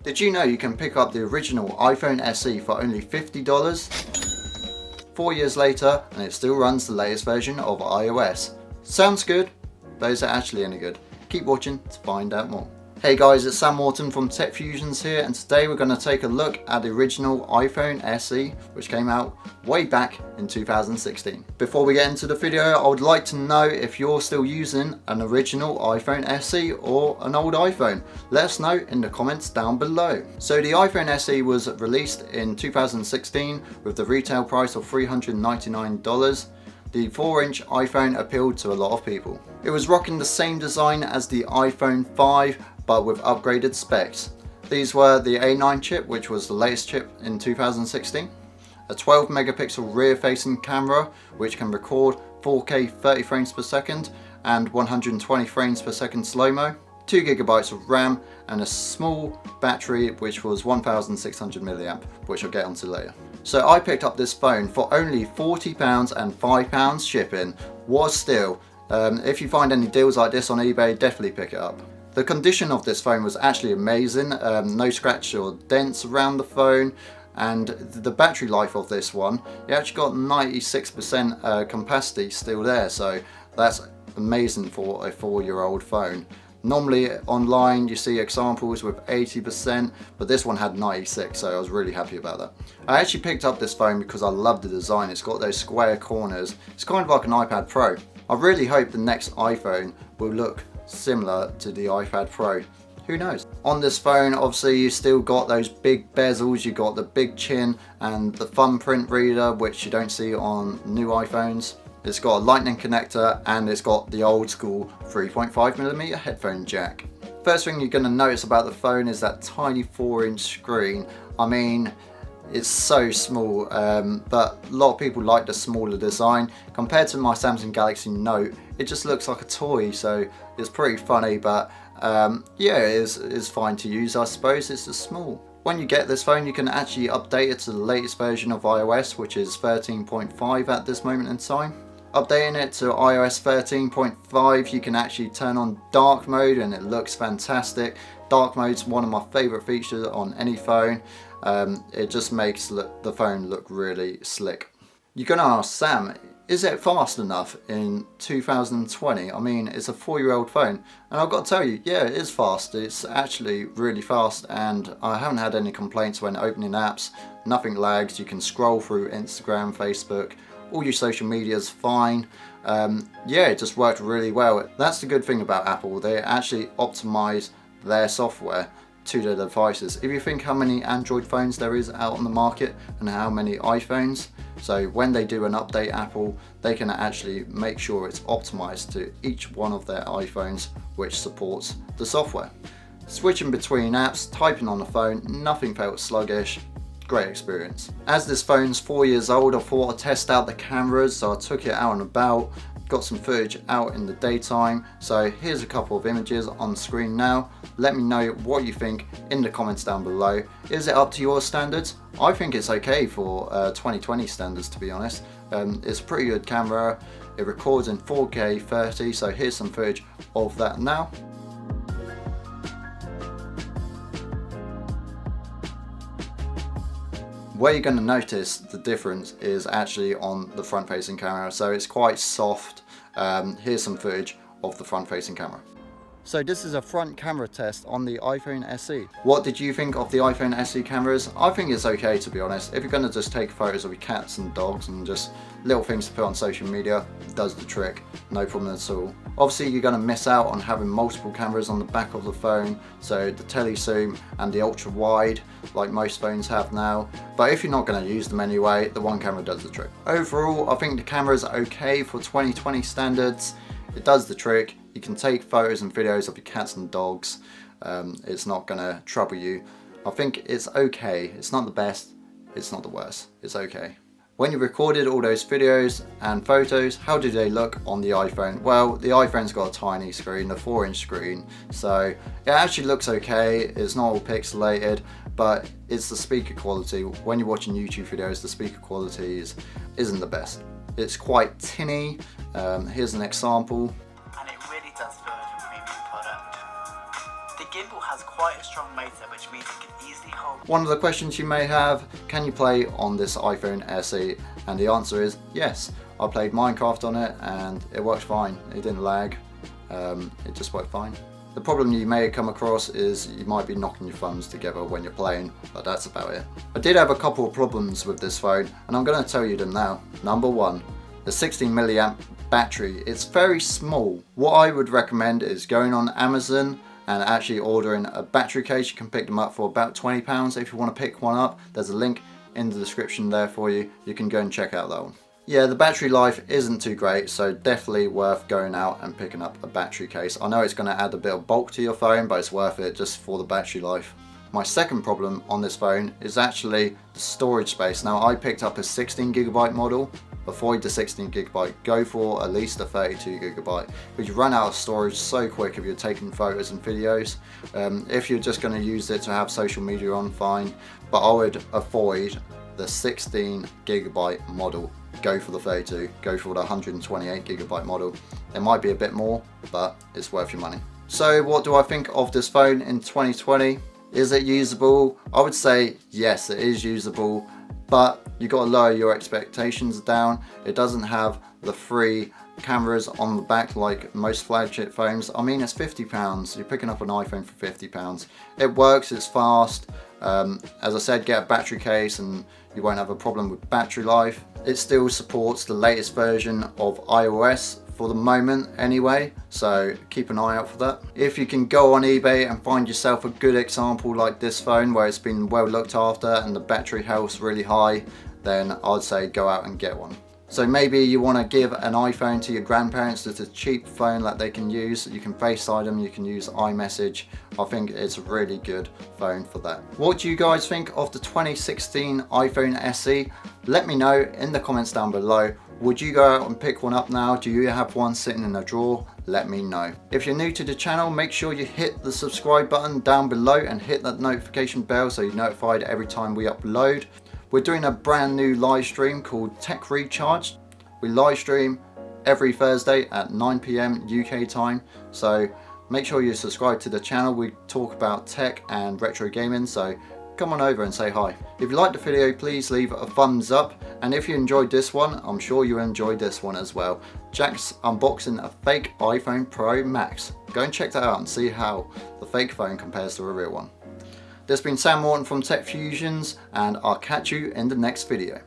Did you know you can pick up the original iPhone SE for only $50? 4 years later, and it still runs the latest version of iOS. Sounds good, but is it actually any good? Keep watching to find out more. Hey guys, it's Sam Morton from TechFusions here, and today we're going to take a look at the original iPhone SE, which came out way back in 2016. Before we get into the video, I would like to know if you're still using an original iPhone SE or an old iPhone. Let us know in the comments down below. So the iPhone SE was released in 2016 with the retail price of $399. The 4-inch iPhone appealed to a lot of people. It was rocking the same design as the iPhone 5, but with upgraded specs. These were the A9 chip, which was the latest chip in 2016, a 12 megapixel rear facing camera, which can record 4K 30 frames per second and 120 frames per second slow-mo, 2 gigabytes of RAM, and a small battery which was 1600 milliamp, which I'll get onto later. So I picked up this phone for only £40 and £5 shipping. What a steal. If you find any deals like this on eBay, definitely pick it up. The condition of this phone was actually amazing. No scratch or dents around the phone, and the battery life of this one, it actually got 96% capacity still there, so that's amazing for a 4-year-old phone. Normally online you see examples with 80%, but this one had 96, so I was really happy about that. I actually picked up this phone because I love the design. It's got those square corners. It's kind of like an iPad Pro. I really hope the next iPhone will look similar to the iPad Pro. Who knows? On this phone, obviously you still got those big bezels, you got the big chin and the thumbprint reader, which you don't see on new iPhones. It's got a lightning connector and it's got the old school 3.5mm headphone jack. First thing you're going to notice about the phone is that tiny 4-inch screen. I mean, it's so small, but a lot of people like the smaller design. Compared to my Samsung Galaxy Note, it just looks like a toy, so it's pretty funny, but yeah, it's fine to use, I suppose. It's just small. When you get this phone, you can actually update it to the latest version of iOS, which is 13.5 at this moment in time. Updating it to iOS 13.5, you can actually turn on dark mode and it looks fantastic. Dark mode's one of my favorite features on any phone. It just makes the phone look really slick. You're gonna ask, Sam, is it fast enough in 2020? I mean, it's a 4-year-old phone, and I've got to tell you, yeah, it is fast. It's actually really fast, and I haven't had any complaints when opening apps. Nothing lags. You can scroll through Instagram, Facebook, all your social media is fine. Yeah, it just worked really well. That's the good thing about Apple. They actually optimize their software to their devices. If you think how many Android phones there is out on the market and how many iPhones, so when they do an update, Apple, they can actually make sure it's optimized to each one of their iPhones, which supports the software. Switching between apps, typing on the phone, nothing felt sluggish. Great experience. As this phone's 4 years old, I thought I'd test out the cameras, so I took it out and about, got some footage out in the daytime. So here's a couple of images on screen now. Let me know what you think in the comments down below. Is it up to your standards? I think it's okay for 2020 standards, to be honest. It's a pretty good camera. It records in 4K 30, so here's some footage of that now. Where you're going to notice the difference is actually on the front facing camera, so it's quite soft. Here's some footage of the front facing camera. So this is a front camera test on the iPhone SE. What did you think of the iPhone SE cameras? I think it's okay, to be honest. If you're going to just take photos of your cats and dogs and just little things to put on social media, it does the trick, no problem at all. Obviously you're going to miss out on having multiple cameras on the back of the phone, so the telezoom and the ultra wide like most phones have now, but if you're not going to use them anyway, the one camera does the trick. Overall, I think the camera's okay for 2020 standards. It does the trick. You can take photos and videos of your cats and dogs. It's not going to trouble you. I think it's okay. It's not the best, it's not the worst. It's okay. When you recorded all those videos and photos, how do they look on the iPhone? Well, the iPhone's got a tiny screen, the 4-inch screen, so it actually looks okay. It's not all pixelated, but it's the speaker quality. When you're watching YouTube videos, the speaker quality isn't the best. It's quite tinny. Here's an example. And it really does feel like a premium product. The gimbal has has quite a strong motor, which means it can easily hold. One of the questions you may have, can you play on this iPhone SE? And the answer is yes. I played Minecraft on it and it works fine. It didn't lag, it just worked fine. The problem you may come across is you might be knocking your thumbs together when you're playing, but that's about it. I did have a couple of problems with this phone and I'm going to tell you them now. Number one, the 16 milliamp battery. It's very small. What I would recommend is going on Amazon and actually ordering a battery case. You can pick them up for about £20 if you want to pick one up. There's a link in the description there for you. You can go and check out that one. Yeah, the battery life isn't too great, so definitely worth going out and picking up a battery case. I know it's going to add a bit of bulk to your phone, but it's worth it just for the battery life. My second problem on this phone is actually the storage space. Now, I picked up a 16GB model. Avoid the 16GB, go for at least a 32GB, because you run out of storage so quick if you're taking photos and videos. If you're just going to use it to have social media on, fine, but I would avoid the 16GB model. Go for the 32, go for the 128GB model. It might be a bit more, but it's worth your money. So what do I think of this phone in 2020? Is it usable? I would say yes, it is usable, but you got to lower your expectations down. It doesn't have the free cameras on the back like most flagship phones. I mean, it's £50. You're picking up an iPhone for £50. It works, it's fast. As I said, get a battery case and you won't have a problem with battery life. It still supports the latest version of iOS for the moment anyway, so keep an eye out for that. If you can go on eBay and find yourself a good example like this phone where it's been well looked after and the battery health's really high, then I'd say go out and get one. So maybe you want to give an iPhone to your grandparents. It's a cheap phone that they can use. You can FaceTime them, you can use iMessage. I think it's a really good phone for that. What do you guys think of the 2016 iPhone SE? Let me know in the comments down below. Would you go out and pick one up now? Do you have one sitting in a drawer? Let me know. If you're new to the channel, make sure you hit the subscribe button down below and hit that notification bell so you're notified every time we upload. We're doing a brand new live stream called Tech Recharged. We live stream every Thursday at 9 PM UK time. So make sure you subscribe to the channel. We talk about tech and retro gaming, so come on over and say hi. If you liked the video, please leave a thumbs up. And if you enjoyed this one, I'm sure you enjoyed this one as well. Jack's unboxing a fake iPhone Pro Max. Go and check that out and see how the fake phone compares to a real one. This has been Sam Morton from TechFusions, and I'll catch you in the next video.